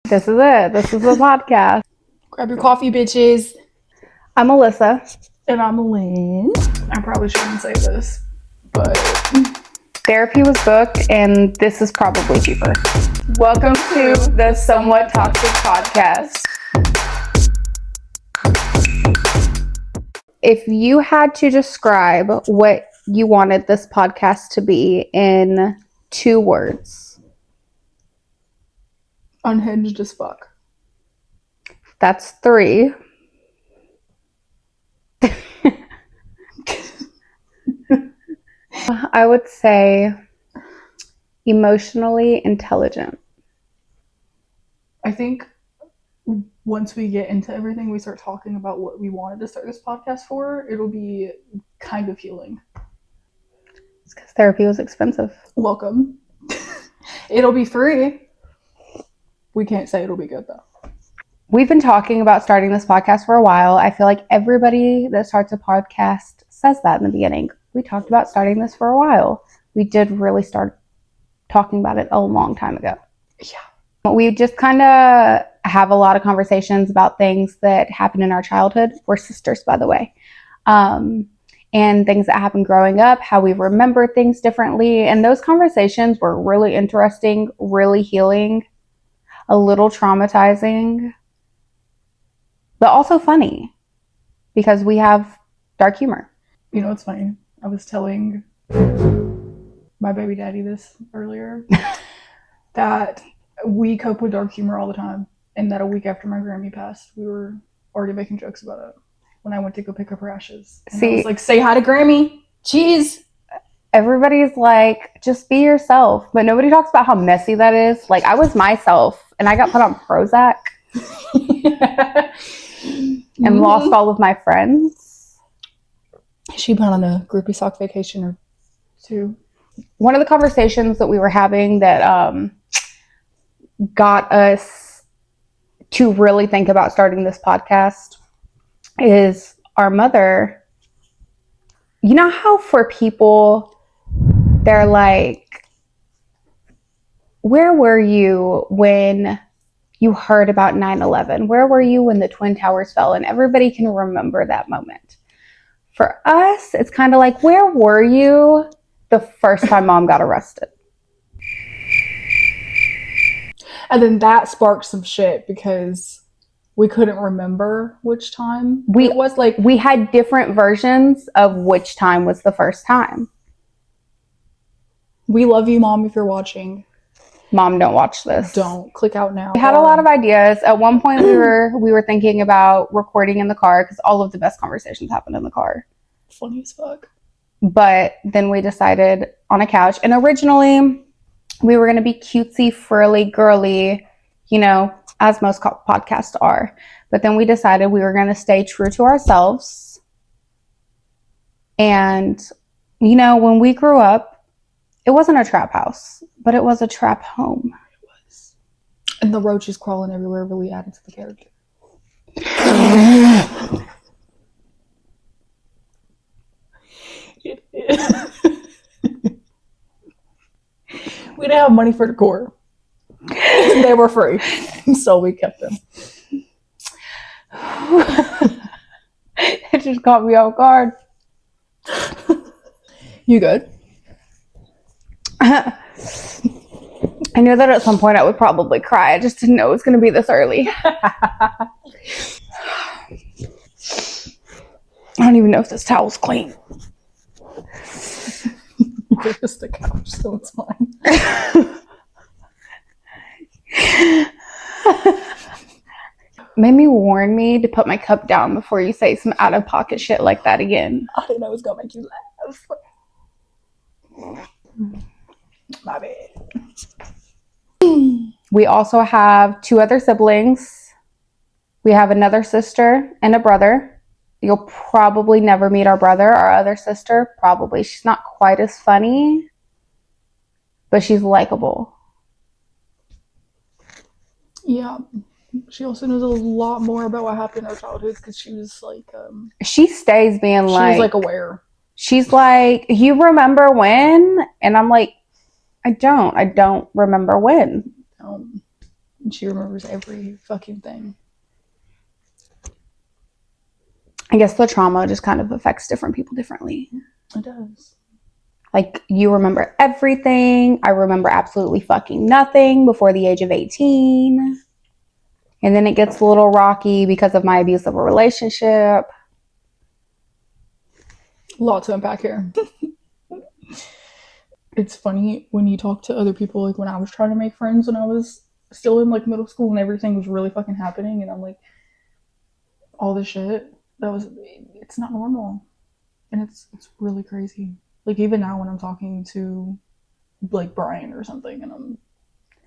This is it. This is the podcast. Grab your coffee, bitches. I'm Alyssa. And I'm Lynn. I probably shouldn't say this, but therapy was booked, and this is probably cheaper. Welcome to the Somewhat Toxic Podcast. If you had to describe what you wanted this podcast to be in 2 words. Unhinged as fuck. That's 3. I would say emotionally intelligent. I think once we get into everything, we start talking about what we wanted to start this podcast for, it'll be kind of healing. It's because therapy was expensive. Welcome. It'll be free. We can't say it'll be good, though. We've been talking about starting this podcast for a while. I feel like everybody that starts a podcast says that in the beginning. We talked about starting this for a while. We did really start talking about it a long time ago. Yeah. We just kind of have a lot of conversations about things that happened in our childhood. We're sisters, by the way. And things that happened growing up, how we remember things differently. And those conversations were really interesting, really healing, a little traumatizing, but also funny because we have dark humor. You know what's funny? I was telling my baby daddy this earlier, that we cope with dark humor all the time, and that a week after my Grammy passed, we were already making jokes about it when I went to go pick up her ashes. And I was like, say hi to Grammy. Jeez. Everybody's like, just be yourself, but nobody talks about how messy that is. Like, I was myself, and I got put on Prozac and lost all of my friends. She went on a groupie sock vacation or 2. One of the conversations that we were having that got us to really think about starting this podcast is our mother. You know how for people, they're like, where were you when you heard about 9/11? Where were you when the Twin Towers fell? And everybody can remember that moment. For us, it's kind of like, where were you the first time Mom got arrested? And then that sparked some shit because we couldn't remember which time it was. Like, we had different versions of which time was the first time. We love you, Mom, if you're watching. Mom, don't watch this. Don't. Click out now. We had a lot of ideas. At one point, we were thinking about recording in the car because all of the best conversations happened in the car. Funny as fuck. But then we decided on a couch. And originally, we were going to be cutesy, frilly, girly, you know, as most podcasts are. But then we decided we were going to stay true to ourselves. And, you know, when we grew up, it wasn't a trap house, but it was a trap home. It was. And the roaches crawling everywhere really added to the character. We didn't have money for decor. They were free, so we kept them. It just caught me off guard. You good? I knew that at some point I would probably cry. I just didn't know it was going to be this early. I don't even know if this towel's clean. It's just a couch, so it's fine. Maybe warn me to put my cup down before you say some out-of-pocket shit like that again. I didn't know it was going to make you laugh. My bad. We also have 2 other siblings. We have another sister and a brother. You'll probably never meet our brother. Our other sister, probably. She's not quite as funny, but she's likable. Yeah. She also knows a lot more about what happened in her childhood because she was like... she stays being like... She was like aware. She's like, you remember when? And I'm like, I don't remember when. And she remembers every fucking thing. I guess the trauma just kind of affects different people differently. It does. Like, you remember everything. I remember absolutely fucking nothing before the age of 18. And then it gets a little rocky because of my abuse of a relationship. A lot to unpack here. It's funny when you talk to other people, like when I was trying to make friends when I was still in like middle school and everything was really fucking happening, and I'm like, all this shit, it's not normal. And it's really crazy. Like, even now when I'm talking to like Brian or something, and I'm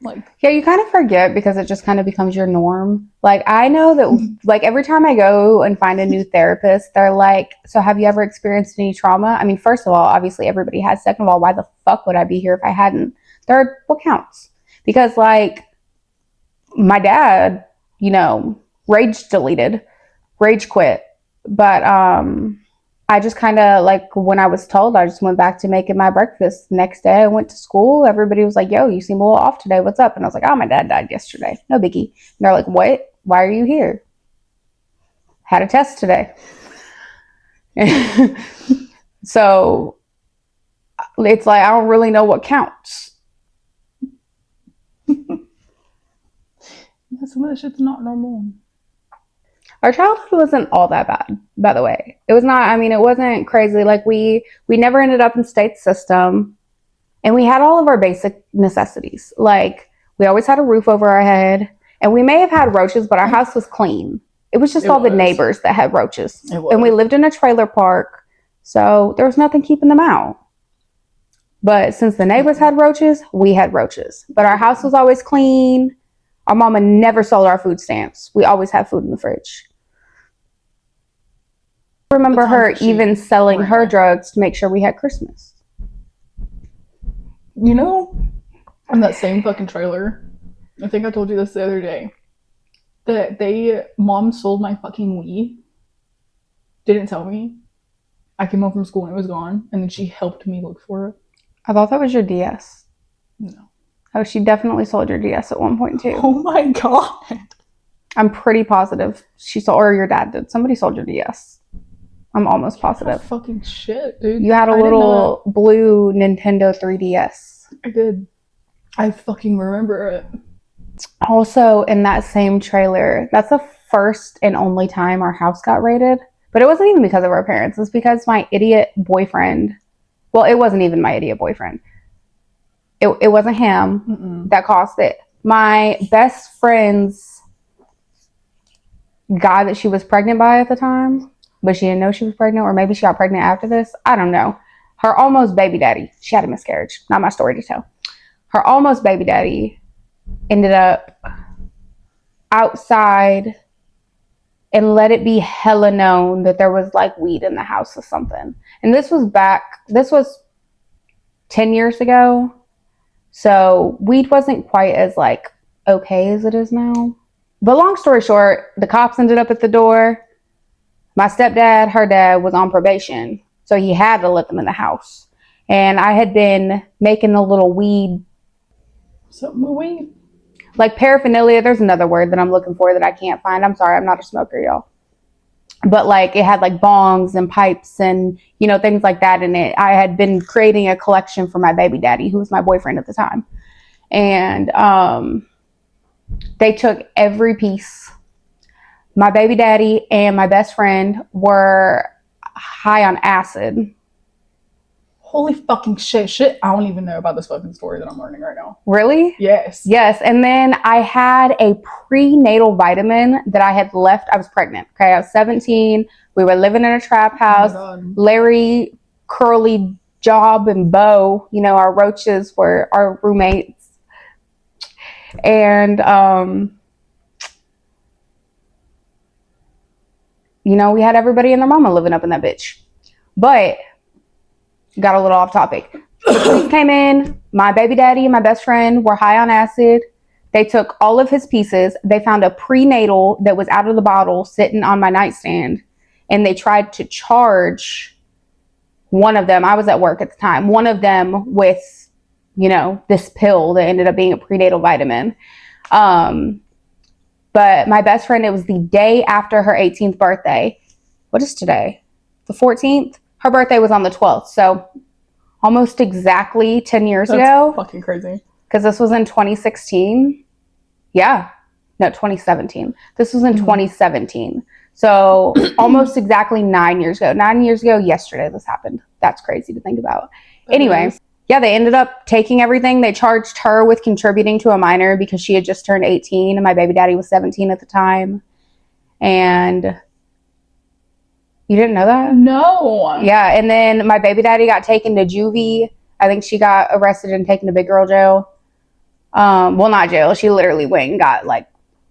like, yeah, you kind of forget because it just kind of becomes your norm. Like, I know that, like, every time I go and find a new therapist, they're like, so have you ever experienced any trauma? I mean, first of all, obviously everybody has. Second of all, why the fuck would I be here if I hadn't? Third, what counts? Because, like, my dad, you know, rage quit. But I just kind of, like, when I was told, I just went back to making my breakfast. Next day I went to school. Everybody was like, yo, you seem a little off today. What's up? And I was like, oh, my dad died yesterday. No biggie. And they're like, what? Why are you here? Had a test today. So it's like, I don't really know what counts. yeah, some of this shit's not normal. Our childhood wasn't all that bad, by the way. It was not, I mean, it wasn't crazy. Like, we never ended up in state system, and we had all of our basic necessities. Like, we always had a roof over our head, and we may have had roaches, but our house was clean. It was just all the neighbors that had roaches. And we lived in a trailer park, so there was nothing keeping them out. But since the neighbors had roaches, we had roaches. But our house was always clean. Our mama never sold our food stamps. We always had food in the fridge. I remember her even selling her drugs to make sure we had Christmas. You know, in that same fucking trailer, I think I told you this the other day, that mom sold my fucking Wii. Didn't tell me. I came home from school and it was gone, and then she helped me look for it. I thought that was your DS. No. Oh, she definitely sold your DS at one point too. Oh my god. I'm pretty positive she sold, or your dad did. Somebody sold your DS. I'm almost positive. Fucking shit, dude. You had a little blue Nintendo 3DS. I did. I fucking remember it. Also, in that same trailer, that's the first and only time our house got raided. But it wasn't even because of our parents. It's because my idiot boyfriend. Well, it wasn't even my idiot boyfriend. It wasn't him that caused it. My best friend's guy that she was pregnant by at the time, but she didn't know she was pregnant, or maybe she got pregnant after this. I don't know. Her almost baby daddy, she had a miscarriage. Not my story to tell. Her almost baby daddy ended up outside and let it be hella known that there was like weed in the house or something. And this was 10 years ago. So weed wasn't quite as like okay as it is now. But long story short, the cops ended up at the door. My stepdad, her dad, was on probation, so he had to let them in the house. And I had been making a little weed. Something with weed? Like paraphernalia. There's another word that I'm looking for that I can't find. I'm sorry, I'm not a smoker, y'all. But like it had like bongs and pipes and, you know, things like that in it. I had been creating a collection for my baby daddy, who was my boyfriend at the time. And they took every piece. My baby daddy and my best friend were high on acid. Holy fucking shit. I don't even know about this fucking story that I'm learning right now. Really? Yes. Yes. And then I had a prenatal vitamin that I had left. I was pregnant. Okay. I was 17. We were living in a trap house. Oh Larry, Curly, Job, and Bo, you know, our roaches were our roommates. And, you know, we had everybody and their mama living up in that bitch. But got a little off topic. The police came in. My baby daddy and my best friend were high on acid. They took all of his pieces. They found a prenatal that was out of the bottle sitting on my nightstand. And they tried to charge one of them. I was at work at the time. One of them with, you know, this pill that ended up being a prenatal vitamin. But my best friend, it was the day after her 18th birthday. What is today? The 14th? Her birthday was on the 12th. So almost exactly 10 years ago. Fucking crazy. Because this was in 2016. Yeah. No, 2017. This was in 2017. So almost exactly 9 years ago. 9 years ago yesterday this happened. That's crazy to think about. Anyway, yeah, they ended up taking everything. They charged her with contributing to a minor because she had just turned 18 and my baby daddy was 17 at the time. And you didn't know that? No. Yeah, and then my baby daddy got taken to juvie. I think she got arrested and taken to big girl jail. Well, not jail. She literally went and got I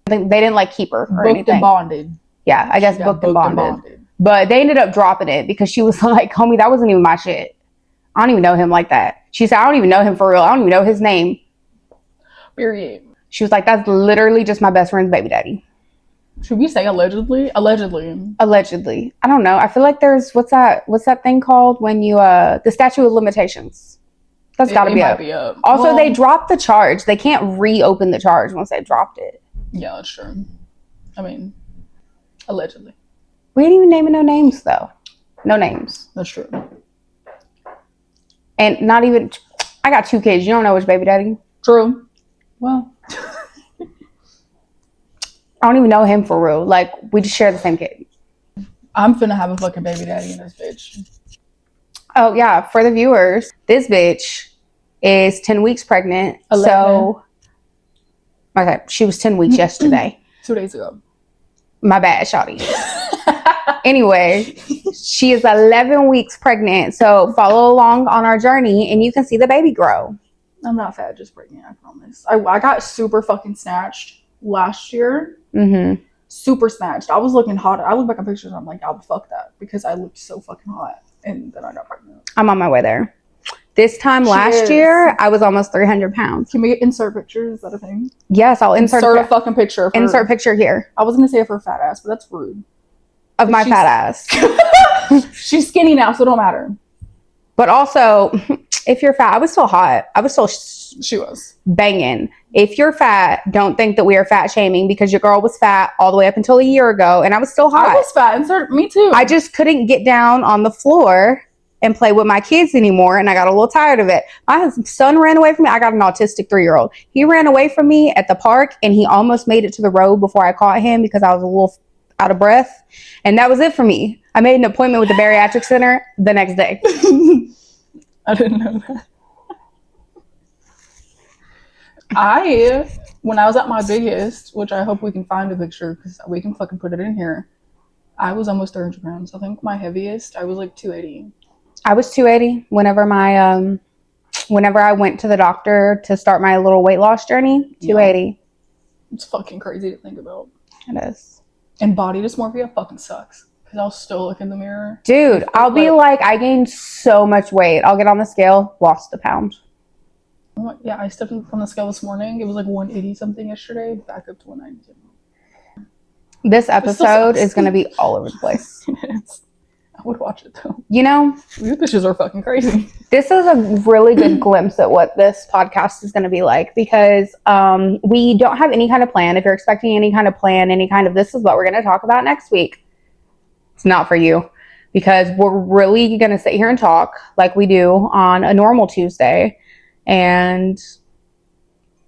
think they didn't keep her or booked anything. And bonded. Yeah, I guess booked and bonded. But they ended up dropping it because she was like, homie, that wasn't even my shit. I don't even know him like that. She said, I don't even know him for real. I don't even know his name. Period. She was like, that's literally just my best friend's baby daddy. Should we say allegedly? Allegedly. I don't know. I feel like there's what's that thing called when you the statute of limitations. That's got to be up. Also, they dropped the charge. They can't reopen the charge once they dropped it. Yeah, that's true. I mean, allegedly. We ain't even naming no names though. No names. That's true. And not even. I got 2 kids. You don't know which baby daddy. True. Well. I don't even know him for real. We just share the same kid. I'm finna have a fucking baby daddy in this bitch. Oh, yeah. For the viewers, this bitch is 10 weeks pregnant. 11. So, okay, she was 10 weeks yesterday. 2 days ago. My bad, shawty. Anyway, she is 11 weeks pregnant. So, follow along on our journey and you can see the baby grow. I'm not fat, just pregnant, I promise. I got super fucking snatched last year. Mm-hmm. Super snatched. I was looking hot. I look back at pictures and I'm like, I would fuck that because I looked so fucking hot. And then I got pregnant. I'm on my way there. This time last year, I was almost 300 pounds. Can we insert pictures? Is that a thing? Yes, I'll insert a fucking picture. Of her. Insert picture here. I was going to say of her fat ass, but that's rude. Of my fat ass. She's skinny now, so it don't matter. But also, if you're fat, I was still hot. I was still she was banging. If you're fat, don't think that we are fat shaming because your girl was fat all the way up until a year ago and I was still hot. I was fat. Me too. I just couldn't get down on the floor and play with my kids anymore and I got a little tired of it. My son ran away from me. I got an autistic 3-year-old. He ran away from me at the park and he almost made it to the road before I caught him because I was a little out of breath. And that was it for me. I made an appointment with the bariatric center the next day. I didn't know that. When I was at my biggest, which I hope we can find a picture because we can fucking put it in here, I was almost 300 pounds. I think my heaviest, I was 280. I was 280 whenever I went to the doctor to start my little weight loss journey. 280. Yeah. It's fucking crazy to think about. It is. And body dysmorphia fucking sucks. Because I'll still look in the mirror. Dude, I'll be like, I gained so much weight. I'll get on the scale, lost a pound. Yeah, I stepped on the scale this morning. It was 180 something yesterday, back up to 192. This episode is going to be all over the place. It is. I would watch it though. You know, these bitches are fucking crazy. This is a really good glimpse at what this podcast is going to be like because we don't have any kind of plan. If you're expecting any kind of plan, any kind of this is what we're going to talk about next week. It's not for you because we're really going to sit here and talk like we do on a normal Tuesday and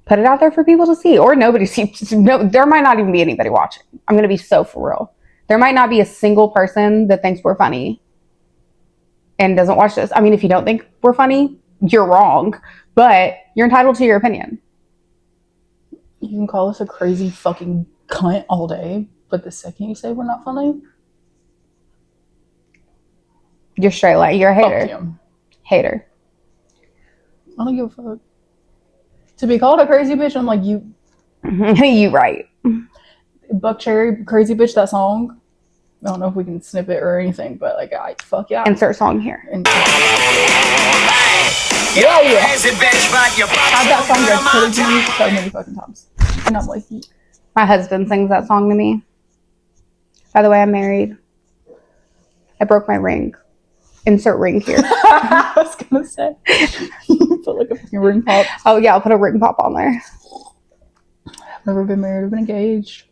put it out there for people to see or nobody sees. No, there might not even be anybody watching. I'm going to be so for real. There might not be a single person that thinks we're funny and doesn't watch this. I mean, if you don't think we're funny, you're wrong, but you're entitled to your opinion. You can call us a crazy fucking cunt all day, but the second you say we're not funny, you're straight like you're a hater. Fuck you. Hater. I don't give a fuck. To be called a crazy bitch, I'm like, you. You right. Buck Cherry, Crazy Bitch, that song. I don't know if we can snip it or anything, but fuck yeah. Insert song here. Yeah. I've that song that's put to me so many fucking times. And I'm like, my husband sings that song to me. By the way, I'm married. I broke my ring. Insert ring here. I was gonna say. Put a fucking ring pop. Oh yeah, I'll put a ring pop on there. I've never been married. I've been engaged.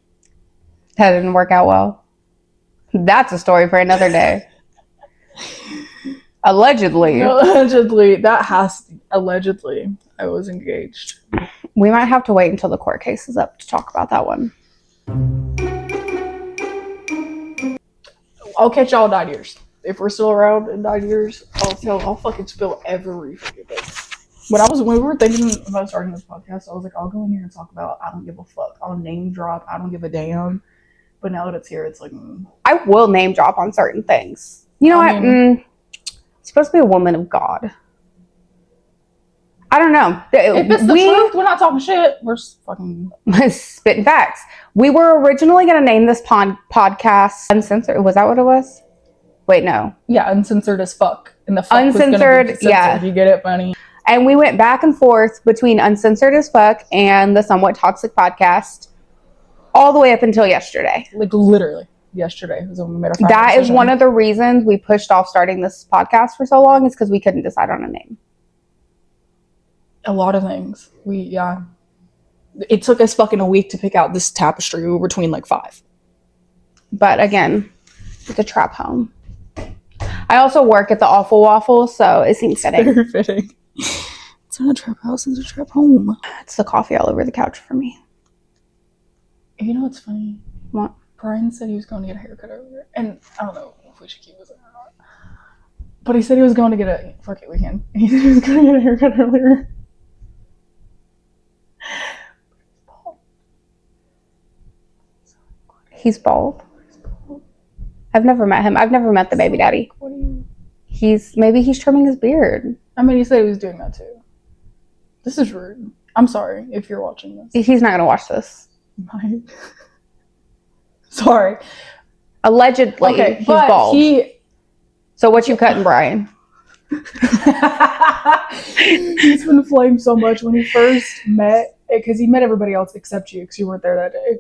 That didn't work out well. That's a story for another day. Allegedly. No, allegedly. Allegedly, I was engaged. We might have to wait until the court case is up to talk about that one. I'll catch y'all in 9 years. If we're still around in 9 years, I'll fucking spill every fucking thing. When we were thinking about starting this podcast, I was like, I'll go in here and talk about I don't give a fuck. I'll name drop. I don't give a damn. But now that it's here, it's like... I will name drop on certain things. You know what? I'm supposed to be a woman of God. I don't know. If it's the truth, we're not talking shit. We're just fucking... spitting facts. We were originally going to name this podcast Uncensored. Was that what it was? Wait, no. Yeah, uncensored as fuck. And the fuck Uncensored, was gonna be yeah. You get it, Bunny? And we went back and forth between Uncensored as fuck and the Somewhat Toxic podcast all the way up until yesterday. Like, literally. Yesterday was when we made our final That decision. is one of the reasons we pushed off starting this podcast for so long, is because we couldn't decide on a name. A lot of things. It took us fucking a week to pick out this tapestry. We were between like 5. But again, it's a trap home. I also work at the Awful Waffle, so it seems fitting. Very fitting. It's not a trap house, it's a trap home. It's the coffee all over the couch for me. You know what's funny? What? Brian said he was going to get a haircut earlier. And I don't know if we should keep this in or not. But he said he was going to get a... Fuck it, we can. He said he was going to get a haircut earlier. He's bald. I've never met him. I've never met the baby daddy. What do you... Maybe he's trimming his beard. I mean, he said he was doing that too. This is rude. I'm sorry if you're watching this. He's not going to watch this. Sorry. Allegedly, okay, he's but bald. So what you cutting, Brian? He's been flamed so much when he first met, because he met everybody else except you, because you weren't there that day.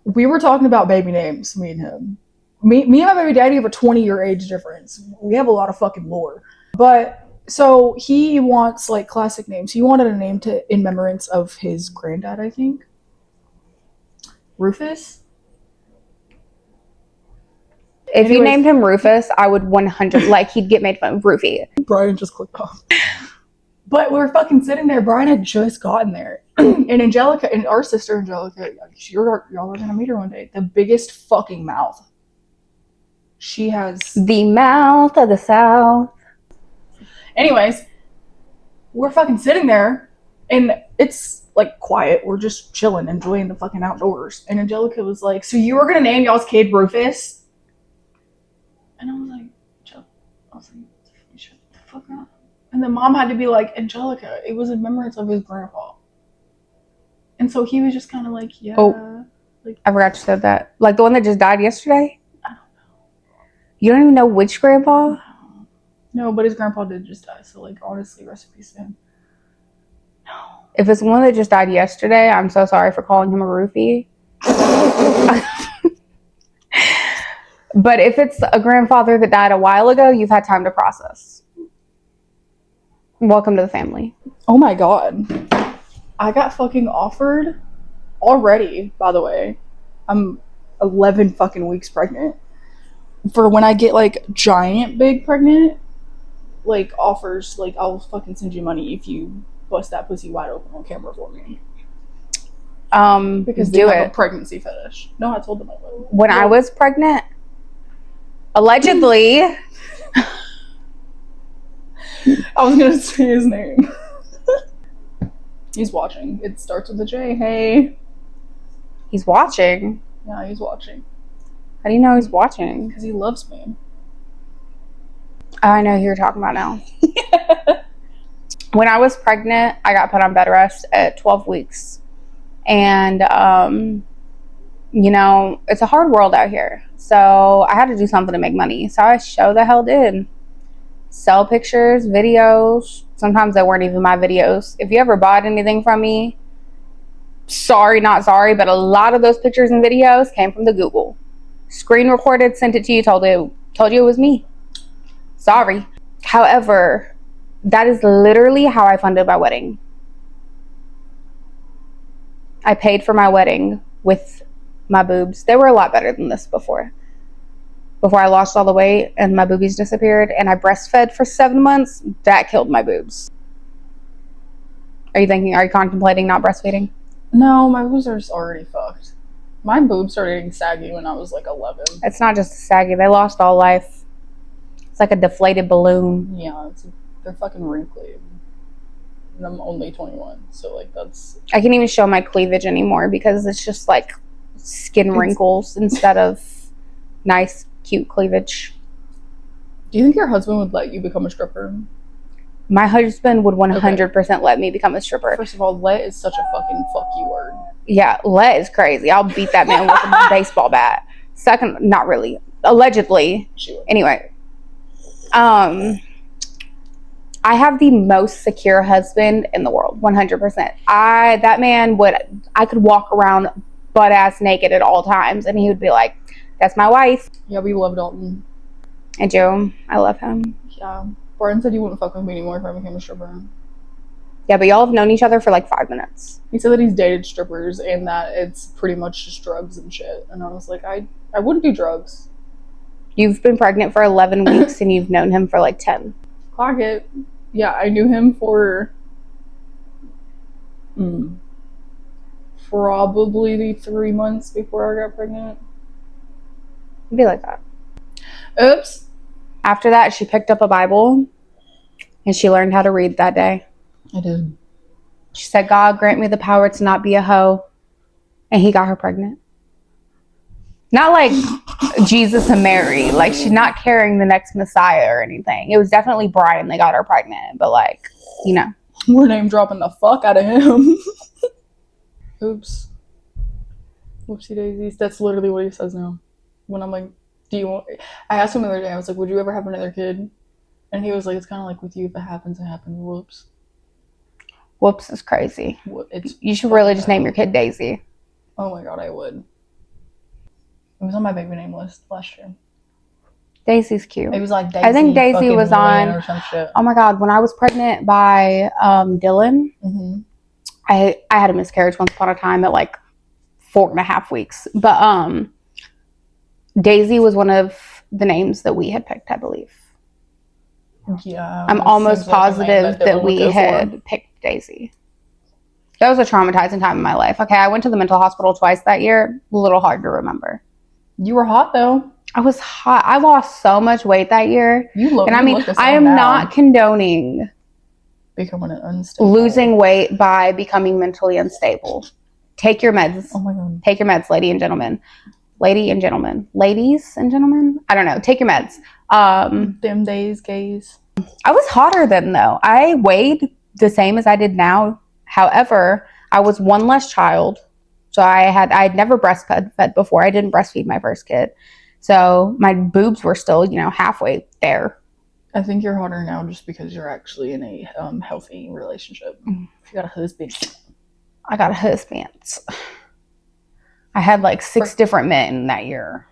We were talking about baby names, me and him. Me and my baby daddy have a 20-year age difference. We have a lot of fucking lore. But, so he wants, like, classic names. He wanted a name in remembrance of his granddad, I think. Rufus? If you named him Rufus, I would 100, like, he'd get made fun of. Rufy. Brian just clicked off. But we were fucking sitting there. Brian had just gotten there. And Angelica, and our sister Angelica, y'all are going to meet her one day. The biggest fucking mouth. She has... The mouth of the South. Anyways, we're fucking sitting there, and it's, like, quiet. We're just chilling, enjoying the fucking outdoors. And Angelica was like, so you were going to name y'all's kid Rufus? And I was like, shut the fuck up. And then Mom had to be like, Angelica, it was in remembrance of his grandpa. And so he was just kind of like, yeah. Oh, like, I forgot you said that. Like the one that just died yesterday? I don't know. You don't even know which grandpa? No, but his grandpa did just die. So, like, honestly, rest in peace to him. No. If it's one that just died yesterday, I'm so sorry for calling him a roofie. But if it's a grandfather that died a while ago, you've had time to process. Welcome to the family. Oh my god. I got fucking offered already, by the way. I'm 11 fucking weeks pregnant. For when I get, like, giant big pregnant, like, offers, like, I'll fucking send you money if you bust that pussy wide open on camera for me. Because they have a pregnancy fetish. No, I told them I would. When I was pregnant, allegedly, I was gonna say his name. He's watching. It starts with a J. Hey. He's watching. Yeah, he's watching. How do you know he's watching? Because he loves me. Oh, I know who you're talking about now. When I was pregnant, I got put on bed rest at 12 weeks. And, you know, it's a hard world out here. So I had to do something to make money. So I sure the hell did. Sell pictures, videos. Sometimes they weren't even my videos. If you ever bought anything from me, sorry, not sorry, but a lot of those pictures and videos came from the Google. Screen recorded, sent it to you, told you it was me. Sorry. However, that is literally how I funded my wedding. I paid for my wedding with my boobs. They were a lot better than this before. Before I lost all the weight and my boobies disappeared, and I breastfed for 7 months, that killed my boobs. Are you contemplating not breastfeeding? No, my boobs are just already fucked. My boobs started getting saggy when I was like 11. It's not just saggy. They lost all life. It's like a deflated balloon. Yeah, they're fucking wrinkly. And I'm only 21, so like that's... I can't even show my cleavage anymore because it's just like skin wrinkles instead of nice, cute cleavage. Do you think your husband would let you become a stripper? My husband would 100% let me become a stripper. First of all, let is such a fucking fuck you word. Yeah, let is crazy. I'll beat that man with a baseball bat. Second, not really. Allegedly. Anyway. I have the most secure husband in the world, 100%. I could walk around butt ass naked at all times, and he would be like, "That's my wife." Yeah, we love Dalton. I do. I love him. Yeah. Brian said he wouldn't fuck with me anymore if I became a stripper. Yeah, but y'all have known each other for like 5 minutes. He said that he's dated strippers and that it's pretty much just drugs and shit. And I was like, I wouldn't do drugs. You've been pregnant for 11 weeks and you've known him for like 10. Clock it. Yeah, I knew him for probably the 3 months before I got pregnant. It'd be like that. Oops. After that, she picked up a Bible and she learned how to read that day. I did. She said, "God, grant me the power to not be a hoe." And he got her pregnant. Not like Jesus and Mary. Like, she's not carrying the next Messiah or anything. It was definitely Brian that got her pregnant. But, like, you know. We're name dropping the fuck out of him. Oops. Whoopsie daisies. That's literally what he says now. When I'm like, I asked him the other day, I was like, would you ever have another kid? And he was like, it's kind of like with you, if it happens, it happens. Whoops. Whoops is crazy. You should really just name your kid Daisy. Oh my god, I would. It was on my baby name list last year. Daisy's cute. It was like Daisy. I think Daisy was on. Or some shit. Oh my god, when I was pregnant by Dylan, I had a miscarriage once upon a time at like 4.5 weeks. But Daisy was one of the names that we had picked, I believe. Yeah. I'm almost positive that we had picked Daisy. That was a traumatizing time in my life. Okay, I went to the mental hospital twice that year. A little hard to remember. You were hot though. I was hot. I lost so much weight that year. I am not condoning becoming unstable. Losing weight by becoming mentally unstable. Take your meds. Oh my god. Take your meds, ladies and gentlemen. Ladies and gentlemen. I don't know. Take your meds. Them days, gays. I was hotter then though. I weighed the same as I did now. However, I was one less child. So I'd never breastfed before. I didn't breastfeed my first kid. So my boobs were still, halfway there. I think you're hotter now just because you're actually in a healthy relationship. You got a husband. I got a husband. I had like 6 different men that year.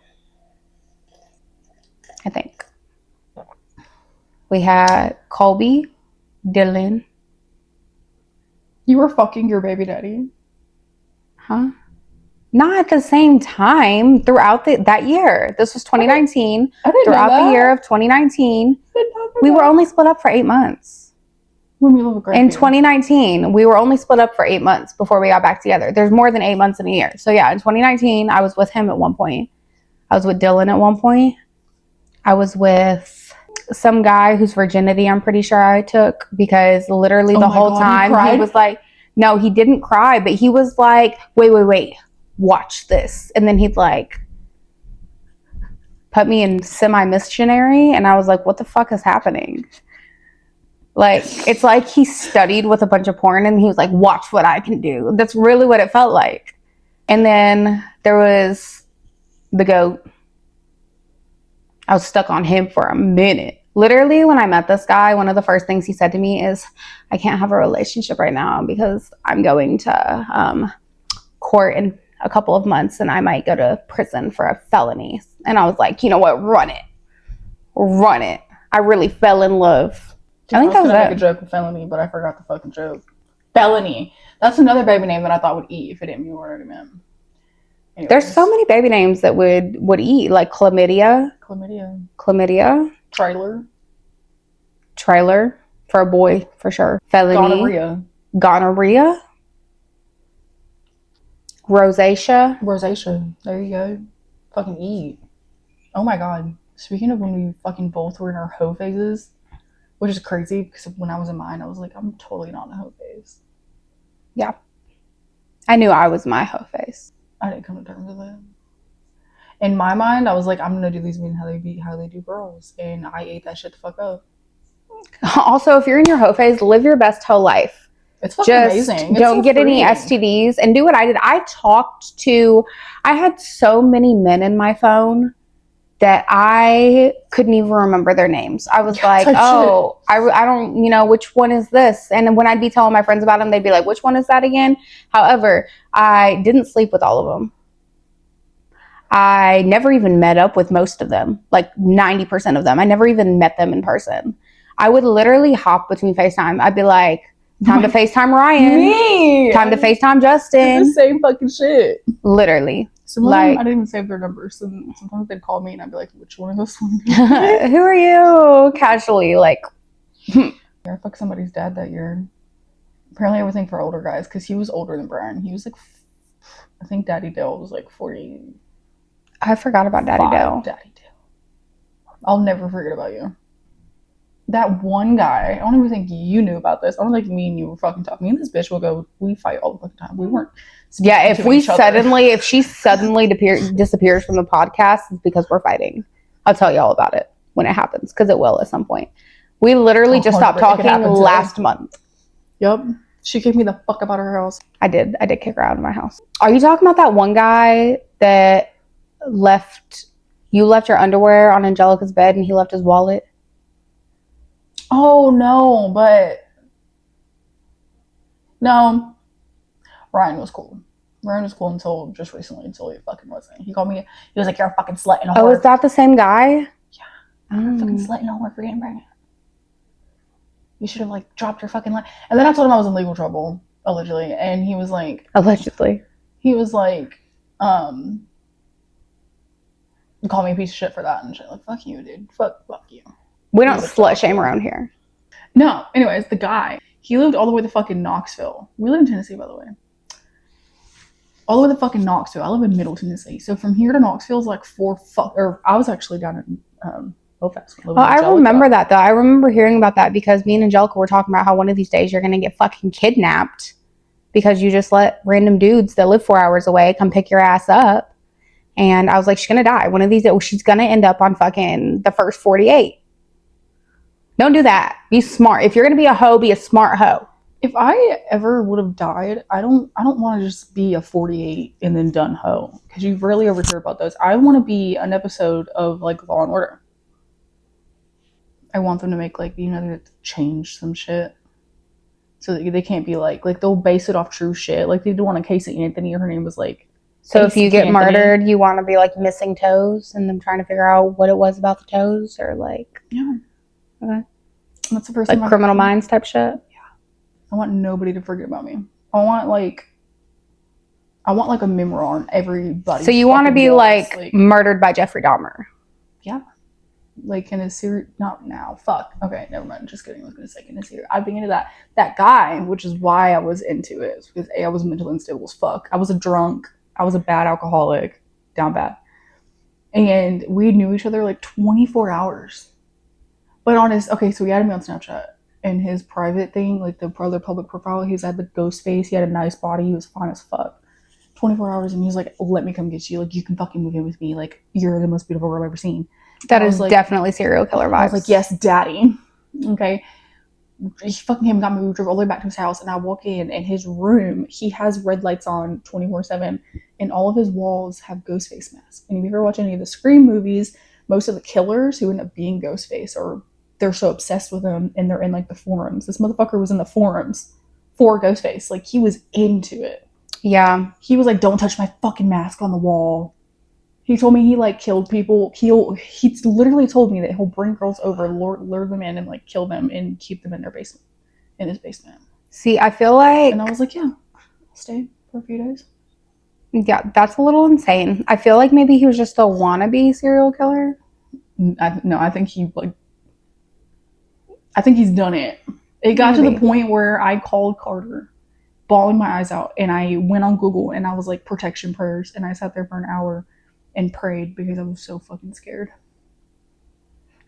I think. We had Colby, Dylan. You were fucking your baby daddy? Huh? Not at the same time throughout that year. This was 2019. Throughout the year of 2019, we were only split up for 8 months. In 2019, we were only split up for 8 months before we got back together. There's more than 8 months in a year. So yeah, in 2019, I was with him at one point. I was with Dylan at one point. I was with some guy whose virginity I'm pretty sure I took because literally the whole time he was like, no, he didn't cry, but he was like, wait, watch this. And then he'd like put me in semi-missionary and I was like, what the fuck is happening? Like, it's like he studied with a bunch of porn and he was like, watch what I can do. That's really what it felt like. And then there was the goat. I was stuck on him for a minute. Literally, when I met this guy, one of the first things he said to me is, I can't have a relationship right now because I'm going to court in a couple of months and I might go to prison for a felony. And I was like, you know what? Run it. I really fell in love. I think that was make a joke with felony, but I forgot the fucking joke. Felony. That's another baby name that I thought would eat if it didn't mean what it already meant. Anyways. There's so many baby names that would eat, like chlamydia. Trailer for a boy, for sure. Felony. Gonorrhea. Rosacea. There you go. Fucking eat. Oh my god. Speaking of when we fucking both were in our hoe phases, which is crazy because when I was in mine, I was like, I'm totally not in a hoe phase. Yeah. I knew I was my hoe phase. I didn't come to terms with it. In my mind, I was like, I'm gonna do these men how they do girls, and I ate that shit the fuck up. Also, if you're in your hoe phase, live your best hoe life. It's fucking amazing. Don't get any STDs and do what I did. I had so many men in my phone that I couldn't even remember their names. I was like, oh, I don't, which one is this? And when I'd be telling my friends about them, they'd be like, which one is that again? However, I didn't sleep with all of them. I never even met up with most of them, like 90% of them. I never even met them in person. I would literally hop between FaceTime. I'd be like, time to FaceTime Ryan. Me. Time to FaceTime Justin. The same fucking shit. Literally. Some I didn't even save their numbers. And sometimes they'd call me and I'd be like, which one of us? Who are you? Casually, like. I fucked somebody's dad that year. Apparently everything for older guys, because he was older than Brian. He was like, I think Daddy Dale was like 40. I forgot about Daddy Dale. Daddy Dale. I'll never forget about you. That one guy, I don't even think you knew about this. I don't think me and you were fucking talking. Me and this bitch will go, we fight all the fucking time. We weren't. Yeah, if she suddenly disappears from the podcast, it's because we're fighting. I'll tell you all about it when it happens, because it will at some point. We literally just stopped talking last month. Yep. She kicked me the fuck up out of her house. I did kick her out of my house. Are you talking about that one guy that you left your underwear on Angelica's bed and he left his wallet? Oh no, but no. Ryan was cool. Ryan was cool until just recently, until he fucking wasn't. He called me, he was like, you're a fucking slut and a whore. Oh, is that the same guy? Yeah. You're a fucking slut and a whore for getting pregnant. You should have like dropped your fucking line. And then I told him I was in legal trouble, allegedly. And he was like, he was like, call me a piece of shit for that and shit. Like, fuck you, dude. Fuck you. We don't slut shame around here. No. Anyways, the guy, he lived all the way to fucking Knoxville. We live in Tennessee, by the way. All the way to fucking Knoxville. I live in Middle Tennessee. So from here to Knoxville is like I was actually down in Belfast. Oh, I remember that though. I remember hearing about that because me and Angelica were talking about how one of these days you're going to get fucking kidnapped because you just let random dudes that live 4 hours away come pick your ass up. And I was like, she's going to die. One of these days, she's going to end up on fucking the first 48. Don't do that. Be smart. If you're going to be a hoe, be a smart hoe. If I ever would have died, I don't want to just be a 48 and then done hoe. Because you rarely ever hear about those. I want to be an episode of like Law and Order. I want them to make like, they have to change some shit. So that they can't be like they'll base it off true shit. Like they did one on Casey Anthony, her name was like. So if you get murdered, you want to be like missing toes and them trying to figure out what it was about the toes, or like. Yeah. Okay. That's the first like Criminal Minds type shit. Yeah. I want nobody to forget about me. I want like a memoir on everybody. So you want to be like murdered by Jeffrey Dahmer? Yeah. Like in a series, not now. Fuck. Okay, never mind. Just kidding. I was gonna say in a series. I've been into that guy, which is why I was into it. Because I was mentally unstable as fuck. I was a drunk. I was a bad alcoholic, down bad, and we knew each other like 24 hours. But on his, so he added me on Snapchat, and his private thing, like the other public profile, he had the ghost face, he had a nice body, he was fine as fuck. 24 hours, and he was like, let me come get you, like, you can fucking move in with me, like, you're the most beautiful girl I've ever seen. That is like, definitely serial killer vibes. I was like, yes, daddy. Okay. He fucking came and got me, we drove all the way back to his house, and I walk in, and his room, he has red lights on 24/7, and all of his walls have ghost face masks. And if you ever watch any of the Scream movies, most of the killers who end up being Ghostface, or they're so obsessed with him and they're in like the forums. This motherfucker was in the forums for Ghostface. Like he was into it. Yeah. He was like, don't touch my fucking mask on the wall. He told me he like killed people. He literally told me that he'll bring girls over, lure them in and like kill them and keep them in their basement, in his basement. See, I feel like, And I was like, yeah, I'll stay for a few days. yeah, that's a little insane. I feel like maybe he was just a wannabe serial killer. I think he's done it. It got to the point where I called Carter, bawling my eyes out, and I went on Google and I was like, protection prayers, and I sat there for an hour and prayed because I was so fucking scared.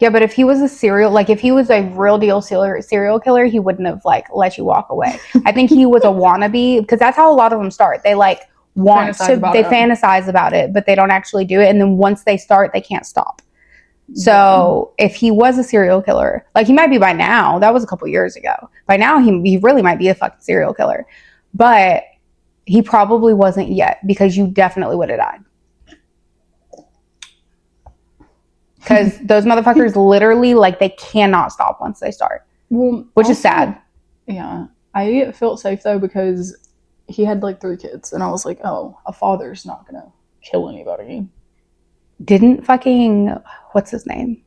Yeah, but if he was if he was a real deal serial killer, he wouldn't have like let you walk away. I think he was a wannabe, because that's how a lot of them start. They like fantasize about it, but they don't actually do it. And then once they start, they can't stop. So if he was a serial killer, like he might be by now, that was a couple years ago. By now, he really might be a fucking serial killer, but he probably wasn't yet, because you definitely would have died. Because those motherfuckers literally, like, they cannot stop once they start. Well, which is sad. Yeah. I felt safe, though, because he had, like, 3 kids. And I was like, oh, a father's not going to kill anybody. Didn't fucking... What's his name?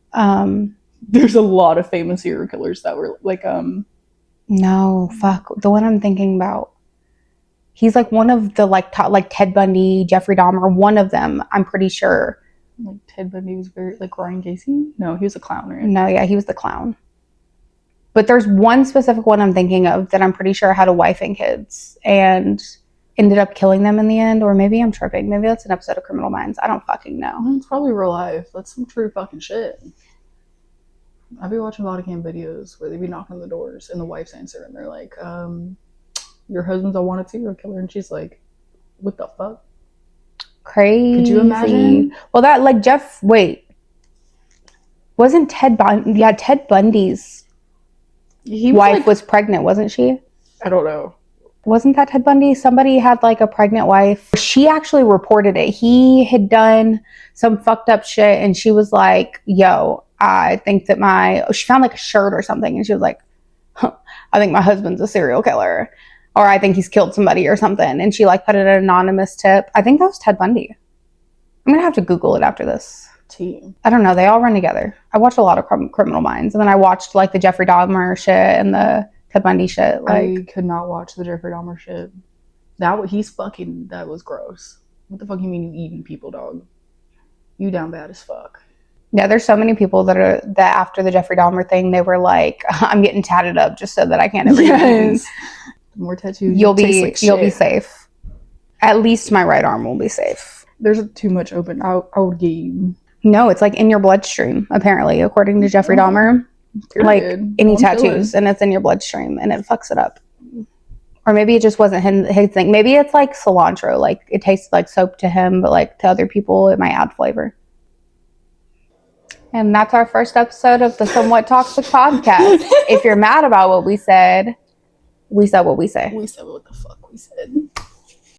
There's a lot of famous serial killers that were, like, No, fuck. The one I'm thinking about. He's, like, one of the, like, top, like, Ted Bundy, Jeffrey Dahmer. One of them, I'm pretty sure... Like Ted Bundy was very like Ryan Gacy? No, he was a clown, right? No, yeah, he was the clown. But there's one specific one I'm thinking of that I'm pretty sure had a wife and kids and ended up killing them in the end. Or maybe I'm tripping. Maybe that's an episode of Criminal Minds. I don't fucking know. It's probably real life. That's some true fucking shit. I've been watching body cam videos where they be knocking on the doors and the wife's answer and they're like, your husband's a wanted serial killer, and she's like, what the fuck? Crazy. Could you imagine? Well, that like wasn't Ted Bundy? Yeah, Ted Bundy's wife was pregnant, wasn't she? I don't know. Wasn't that Ted Bundy? Somebody had like a pregnant wife. She actually reported it. He had done some fucked up shit, and she was like, yo, I think that she found like a shirt or something, and she was like, I think my husband's a serial killer. Or I think he's killed somebody or something. And she like put an anonymous tip. I think that was Ted Bundy. I'm going to have to Google it after this. I don't know. They all run together. I watched a lot of Criminal Minds. And then I watched like the Jeffrey Dahmer shit and the Ted Bundy shit. Like, I could not watch the Jeffrey Dahmer shit. That was gross. What the fuck you mean you eating people, dog? You down bad as fuck. Yeah, there's so many people that after the Jeffrey Dahmer thing, they were like, I'm getting tatted up just so that I can't ever eat. More tattoos. You'll be safe. At least my right arm will be safe. There's too much open. I would get you. No, it's like in your bloodstream, apparently, according to Jeffrey Dahmer. Period. Like any tattoos, and it's in your bloodstream, and it fucks it up. Or maybe it just wasn't his thing. Maybe it's like cilantro. Like it tastes like soap to him, but like to other people, it might add flavor. And that's our first episode of the Somewhat Toxic Podcast. If you're mad about what we said what we say. We said what the fuck we said.